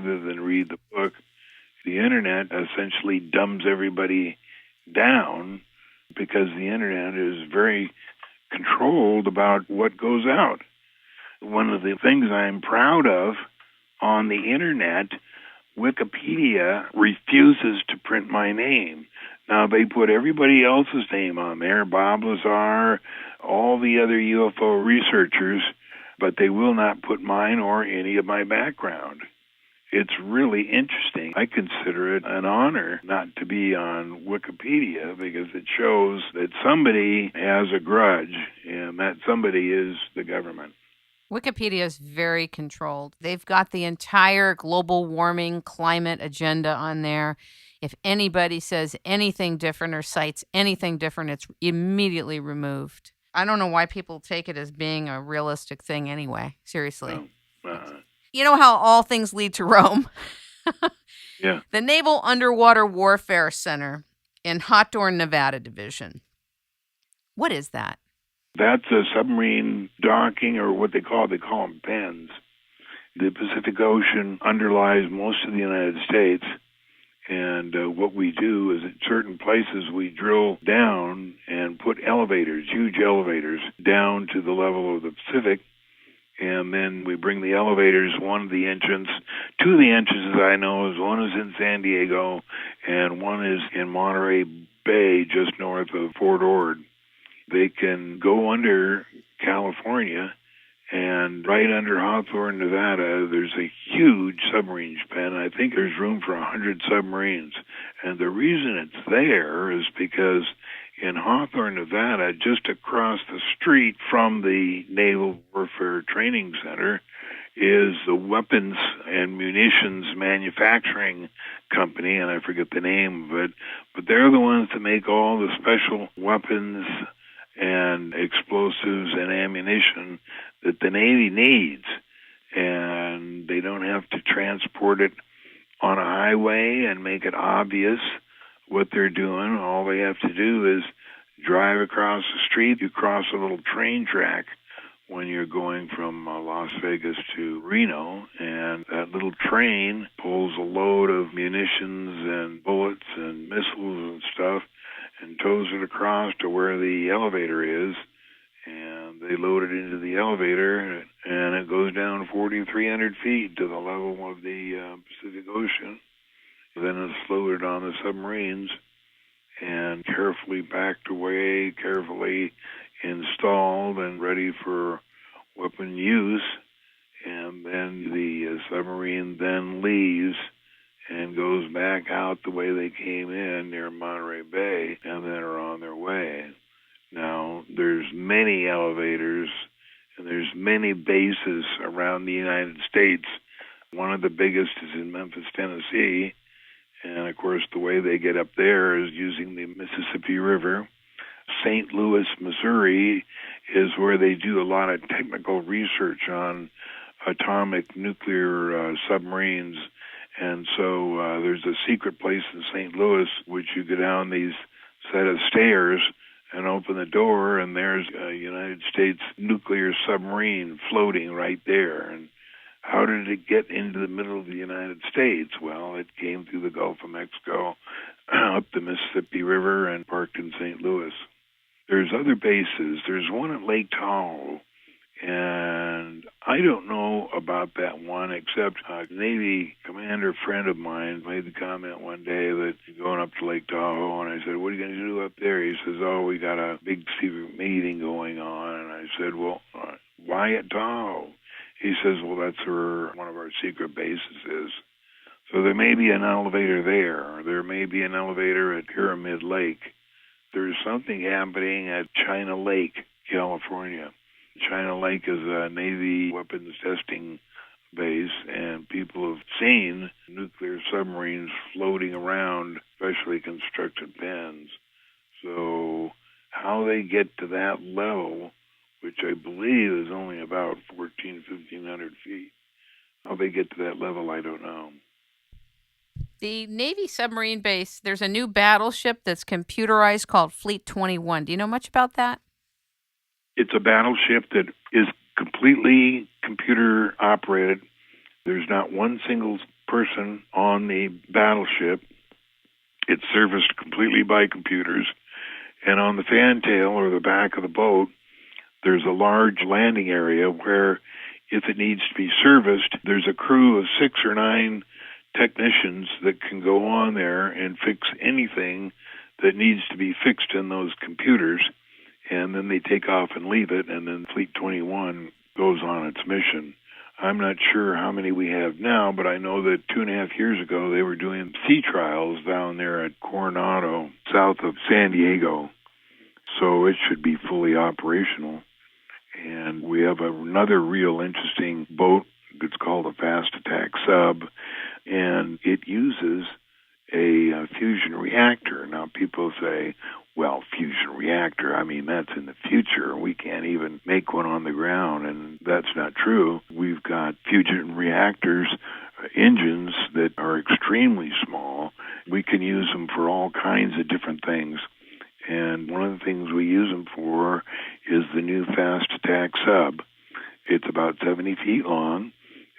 rather than read the book. The Internet essentially dumbs everybody down because the Internet is very controlled about what goes out. One of the things I'm proud of on the Internet, Wikipedia refuses to print my name. Now, they put everybody else's name on there, Bob Lazar, all the other UFO researchers, but they will not put mine or any of my background. It's really interesting. I consider it an honor not to be on Wikipedia because it shows that somebody has a grudge, and that somebody is the government. Wikipedia is very controlled. They've got the entire global warming climate agenda on there. If anybody says anything different or cites anything different, it's immediately removed. I don't know why people take it as being a realistic thing anyway. Seriously. You know how all things lead to Rome? Yeah. The Naval Underwater Warfare Center in Hawthorne, Nevada Division. What is that? That's a submarine docking, or what they call them pens. The Pacific Ocean underlies most of the United States, and what we do is at certain places we drill down and put elevators, huge elevators, down to the level of the Pacific, and then we bring the elevators, one of the entrance, two of the entrances I know is one is in San Diego and one is in Monterey Bay, just north of Fort Ord. They can go under California, and right under Hawthorne, Nevada, there's a huge submarine pen. I think there's room for 100 submarines. And the reason it's there is because in Hawthorne, Nevada, just across the street from the Naval Warfare Training Center, is the weapons and munitions manufacturing company, and I forget the name of it, but they're the ones that make all the special weapons and explosives and ammunition that the Navy needs. And they don't have to transport it on a highway and make it obvious what they're doing. All they have to do is drive across the street. You cross a little train track when you're going from Las Vegas to Reno, and that little train pulls a load of munitions and bullets and missiles and stuff and tows it across to where the elevator is, and they load it into the elevator, and it goes down 4,300 feet to the level of the Pacific Ocean. Then it's loaded on the submarines and carefully packed away, carefully installed and ready for weapon use, and then the submarine then leaves and goes back out the way they came in near Monterey Bay, and then are on their way. Now, there's many elevators, and there's many bases around the United States. One of the biggest is in Memphis, Tennessee, and of course the way they get up there is using the Mississippi River. St. Louis, Missouri is where they do a lot of technical research on atomic nuclear submarines. And so there's a secret place in St. Louis which you go down these set of stairs and open the door, and there's a United States nuclear submarine floating right there. And how did it get into the middle of the United States? Well, it came through the Gulf of Mexico, up the Mississippi River, and parked in St. Louis. There's other bases. There's one at Lake Tahoe, and I don't know about that one, except a Navy commander friend of mine made the comment one day that going up to Lake Tahoe, and I said, what are you going to do up there? He says, we got a big secret meeting going on. And I said, well, why at Tahoe? He says, well, that's where one of our secret bases is. So there may be an elevator there, or there may be an elevator at Pyramid Lake. There's something happening at China Lake, California. China Lake is a Navy weapons testing base, and people have seen nuclear submarines floating around, specially constructed pens. So how they get to that level, which I believe is only about 1,500 feet, how they get to that level, I don't know. The Navy submarine base, there's a new battleship that's computerized called Fleet 21. Do you know much about that? It's a battleship that is completely computer operated. There's not one single person on the battleship. It's serviced completely by computers. And on the fantail or the back of the boat, there's a large landing area where, if it needs to be serviced, there's a crew of 6 or 9 technicians that can go on there and fix anything that needs to be fixed in those computers. And then they take off and leave it, and then Fleet 21 goes on its mission. I'm not sure how many we have now, but I know that 2.5 years ago they were doing sea trials down there at Coronado, south of San Diego. So it should be fully operational. And we have another real interesting boat. It's called a fast attack sub, and it uses a fusion reactor. Now, people say, well, fusion reactor, I mean, that's in the future. We can't even make one on the ground, and that's not true. We've got fusion reactors, engines that are extremely small. We can use them for all kinds of different things. And one of the things we use them for is the new fast attack sub. It's about 70 feet long.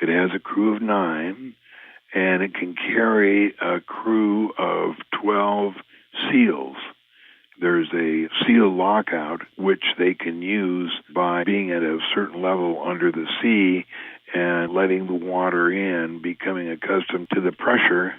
It has a crew of 9, and it can carry a crew of 12 SEALs. There's a SEAL lockout, which they can use by being at a certain level under the sea and letting the water in, becoming accustomed to the pressure,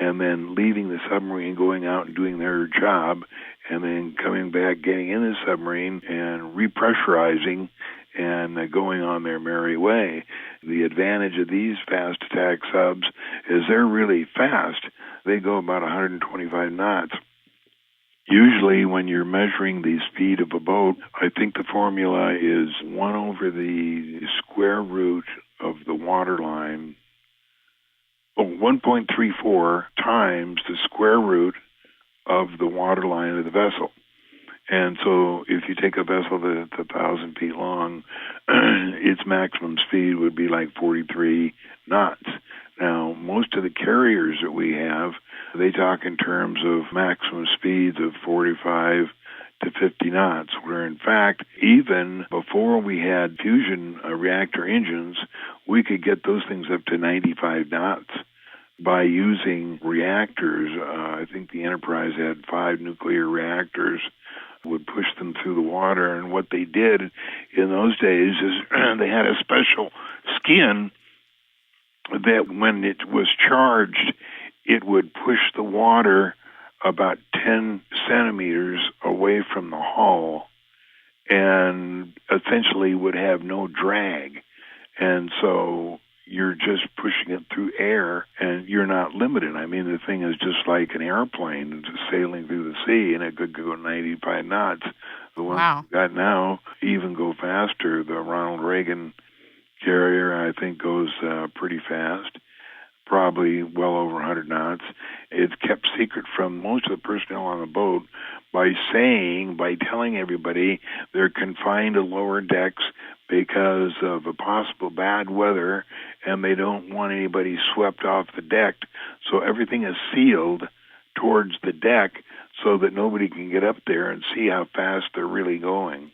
and then leaving the submarine, going out and doing their job, and then coming back, getting in the submarine and repressurizing and going on their merry way. The advantage of these fast attack subs is they're really fast. They go about 125 knots. Usually when you're measuring the speed of a boat, I think the formula is 1 over the square root of the water line, 1.34 times the square root of the water line of the vessel. And so if you take a vessel that's 1,000 feet long, its maximum speed would be like 43 knots. Now, most of the carriers that we have, they talk in terms of maximum speeds of 45 to 50 knots, where in fact, even before we had fusion reactor engines, we could get those things up to 95 knots by using reactors. I think the Enterprise had 5 nuclear reactors, would push them through the water. And what they did in those days is they had a special skin that when it was charged, it would push the water about 10 centimeters away from the hull and essentially would have no drag. And so you're just pushing it through air and you're not limited. I mean, the thing is just like an airplane just sailing through the sea, and it could go 95 knots. The ones we've got now even go faster. The Ronald Reagan carrier, I think, goes pretty fast, probably well over 100 knots. It's kept secret from most of the personnel on the boat by telling everybody they're confined to lower decks because of a possible bad weather, and they don't want anybody swept off the deck. So everything is sealed towards the deck so that nobody can get up there and see how fast they're really going.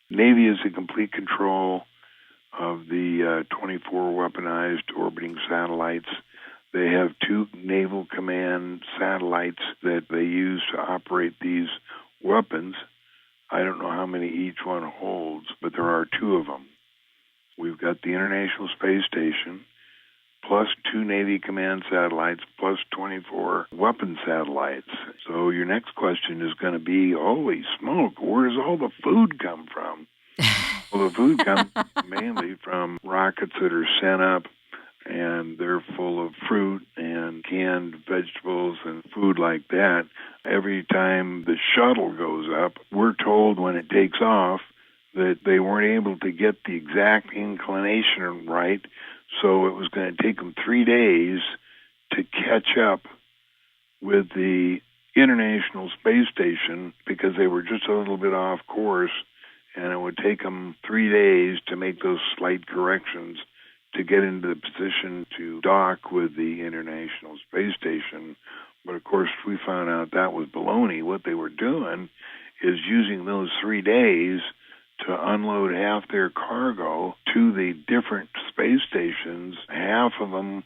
Navy is in complete control of the 24 weaponized orbiting satellites. They have 2 Naval Command satellites that they use to operate these weapons. I don't know how many each one holds, but there are 2 of them. We've got the International Space Station, plus 2 Navy Command satellites, plus 24 weapon satellites. So your next question is going to be, holy smoke, where does all the food come from? Well, the food comes mainly from rockets that are sent up, and they're full of fruit and canned vegetables and food like that. Every time the shuttle goes up, we're told when it takes off that they weren't able to get the exact inclination right, so it was going to take them 3 days to catch up with the International Space Station because they were just a little bit off course, and it would take them 3 days to make those slight corrections to get into the position to dock with the International Space Station. But of course, we found out that was baloney. What they were doing is using those 3 days to unload half their cargo to the different space stations. Half of them